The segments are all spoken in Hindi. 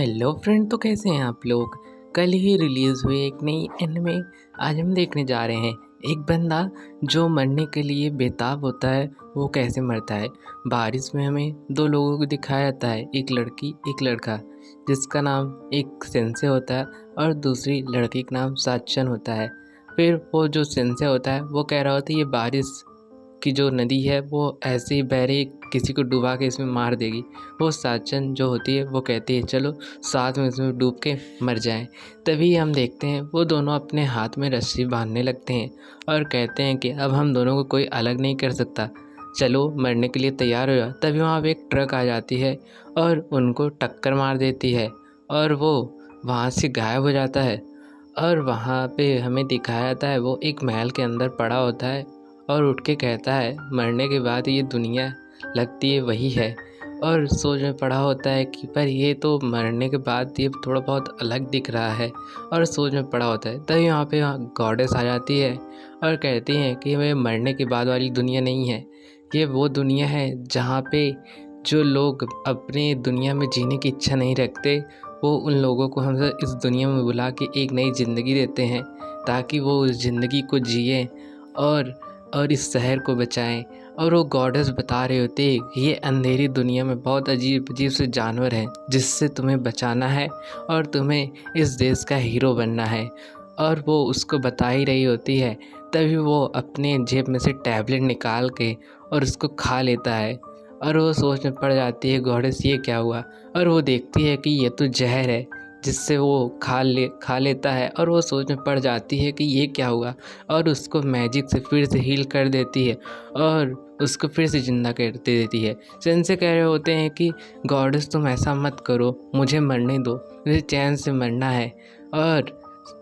हेलो फ्रेंड, तो कैसे हैं आप लोग। कल ही रिलीज़ हुई एक नई एनिमे आज हम देखने जा रहे हैं। एक बंदा जो मरने के लिए बेताब होता है वो कैसे मरता है। बारिश में हमें दो लोगों को दिखाया जाता है, एक लड़की एक लड़का, जिसका नाम एक सेंसे होता है और दूसरी लड़की का नाम साचन होता है। फिर वो जो सेंसे होता है वो कह रहा होता है ये बारिश कि जो नदी है वो ऐसे ही बह रही, किसी को डुबा के इसमें मार देगी। वो साचन जो होती है वो कहती है चलो साथ में इसमें डूब के मर जाएं। तभी हम देखते हैं वो दोनों अपने हाथ में रस्सी बांधने लगते हैं और कहते हैं कि अब हम दोनों को कोई अलग नहीं कर सकता, चलो मरने के लिए तैयार हो जाओ। तभी वहाँ पे एक ट्रक आ जाती है और उनको टक्कर मार देती है और वो वहाँ से गायब हो जाता है। और वहाँ पे हमें दिखाया जाता है वो एक महल के अंदर पड़ा होता है और उठ के कहता है मरने के बाद ये दुनिया लगती है वही है। और सोच में पड़ा होता है कि पर ये तो मरने के बाद ये थोड़ा बहुत अलग दिख रहा है। और सोच में पड़ा होता है तभी यहाँ पे गॉडेस आ जाती है और कहती हैं कि ये मरने के बाद वाली दुनिया नहीं है, ये वो दुनिया है जहाँ पे जो लोग अपने दुनिया में जीने की इच्छा नहीं रखते वो उन लोगों को हम इस दुनिया में बुला के एक नई ज़िंदगी देते हैं ताकि वो उस ज़िंदगी को जिए और इस शहर को बचाएं। और वो गॉडेस बता रहे होते ये अंधेरी दुनिया में बहुत अजीब अजीब से जानवर हैं जिससे तुम्हें बचाना है और तुम्हें इस देश का हीरो बनना है। और वो उसको बता ही रही होती है तभी वो अपने जेब में से टैबलेट निकाल के और उसको खा लेता है। और वो सोच में पड़ जाती है गॉडेस ये क्या हुआ। और वो देखती है कि ये तो जहर है जिससे वो खा लेता है। और वो सोच में पड़ जाती है कि ये क्या हुआ और उसको मैजिक से फिर से हील कर देती है और उसको फिर से ज़िंदा कर देती है। सेंसे कह रहे होते हैं कि गॉडेस तुम ऐसा मत करो, मुझे मरने दो, मुझे चैन से मरना है। और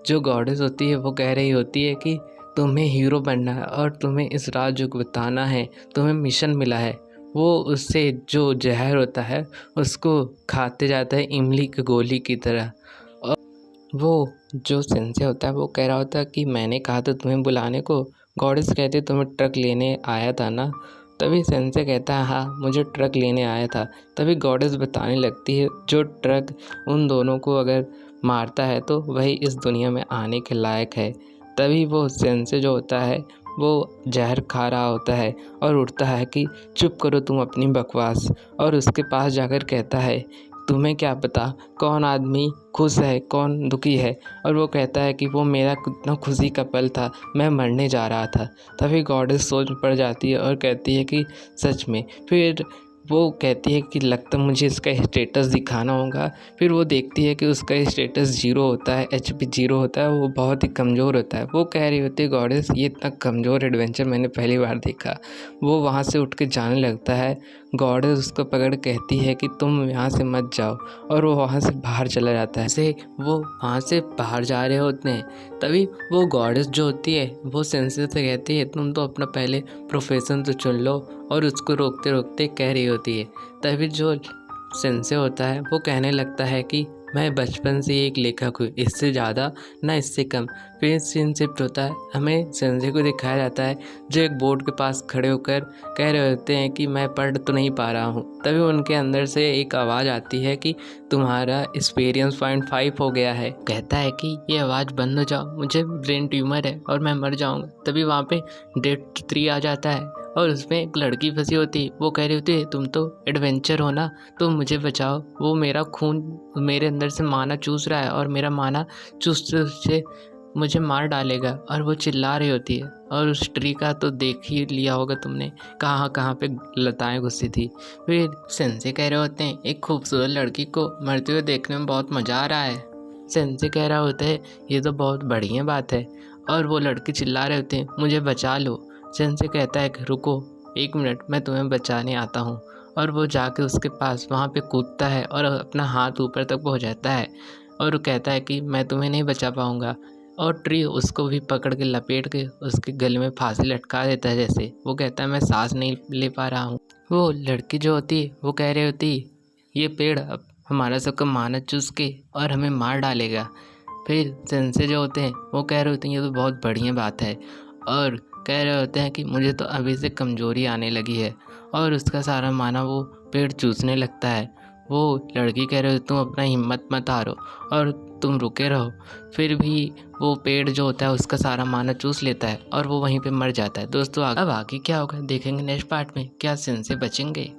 जो गॉडेस होती है वो कह रही होती है कि तुम्हें हीरो बनना है और तुम्हें इस राज्य को बताना है, तुम्हें मिशन मिला है। वो उससे जो जहर होता है उसको खाते जाता है इमली की गोली की तरह। और वो जो सेंसे होता है वो कह रहा होता है कि मैंने कहा था तुम्हें बुलाने को। गॉडेस कहते तुम्हें ट्रक लेने आया था ना। तभी सेंसे कहता है हाँ मुझे ट्रक लेने आया था। तभी गॉडेस बताने लगती है जो ट्रक उन दोनों को अगर मारता है तो वही इस दुनिया में आने के लायक है। तभी वो सेंसे जो होता है वो जहर खा रहा होता है और उठता है कि चुप करो तुम अपनी बकवास। और उसके पास जाकर कहता है तुम्हें क्या पता कौन आदमी खुश है कौन दुखी है। और वो कहता है कि वो मेरा कितना खुशी का पल था, मैं मरने जा रहा था। तभी गॉडेस सोच में पड़ जाती है और कहती है कि सच में। फिर वो कहती है कि लगता मुझे इसका स्टेटस दिखाना होगा। फिर वो देखती है कि उसका स्टेटस 0 होता है, HP 0 होता है, वो बहुत ही कमज़ोर होता है। वो कह रही होती है गॉडेस ये इतना कमज़ोर एडवेंचर मैंने पहली बार देखा। वो वहाँ से उठ के जाने लगता है। गॉडेस उसको पकड़ कहती है कि तुम यहाँ से मत जाओ और वो वहाँ से बाहर चला जाता है। से वो वहाँ से बाहर जा रहे होते हैं तभी वो गॉडेस जो होती है वो सेंसे से कहती है तुम तो अपना पहले प्रोफेशन तो चुन लो। और उसको रोकते रोकते कह रही होती है तभी जो सेंसे होता है वो कहने लगता है कि मैं बचपन से एक लेखक हूँ, इससे ज़्यादा ना इससे कम। फिर सीन शिफ्ट होता है, हमें सेंसे को दिखाया जाता है जो एक बोर्ड के पास खड़े होकर कह रहे होते हैं कि मैं पढ़ तो नहीं पा रहा हूँ। तभी उनके अंदर से एक आवाज़ आती है कि तुम्हारा एक्सपीरियंस 0.5 हो गया है। कहता है कि ये आवाज़ बंद हो जाओ, मुझे ब्रेन ट्यूमर है और मैं मर जाऊँगा। तभी वहाँ पे डेट 3 आ जाता है और उसमें एक लड़की फंसी होती है। वो कह रही होती है तुम तो एडवेंचर हो ना, तो मुझे बचाओ, वो मेरा खून मेरे अंदर से माना चूस रहा है और मेरा माना चूसते से मुझे मार डालेगा। और वो चिल्ला रही होती है। और उस ट्री का तो देख ही लिया होगा तुमने, कहाँ कहाँ पे लताएं घुसी थी। फिर सेंसे कह रहे होते हैं एक खूबसूरत लड़की को मरते हुए देखने में बहुत मज़ा आ रहा है। सेंसे कह रहा होता है ये तो बहुत बढ़िया बात है। और वो लड़की चिल्ला रहे होते हैं मुझे बचा लो। सेंसे कहता है कि रुको 1 मिनट, मैं तुम्हें बचाने आता हूँ। और वो जाके उसके पास वहाँ पे कूदता है और अपना हाथ ऊपर तक पहुँचाता है और वो कहता है कि मैं तुम्हें नहीं बचा पाऊँगा। और ट्री उसको भी पकड़ के लपेट के उसके गले में फांसी लटका देता है। जैसे वो कहता है मैं सांस नहीं ले पा रहा हूँ। वो लड़की जो होती है वो कह रही होती ये पेड़ अब हमारा सबका माना चूस के और हमें मार डालेगा। फिर सेंसे जो होते हैं वो कह रहे होते हैं ये तो बहुत बढ़िया बात है। और कह रहे होते हैं कि मुझे तो अभी से कमज़ोरी आने लगी है। और उसका सारा माना वो पेड़ चूसने लगता है। वो लड़की कह रही हो तुम अपना हिम्मत मत हारो और तुम रुके रहो। फिर भी वो पेड़ जो होता है उसका सारा माना चूस लेता है और वो वहीं पे मर जाता है। दोस्तों अब आगे क्या होगा देखेंगे नेक्स्ट पार्ट में, क्या सीन से बचेंगे।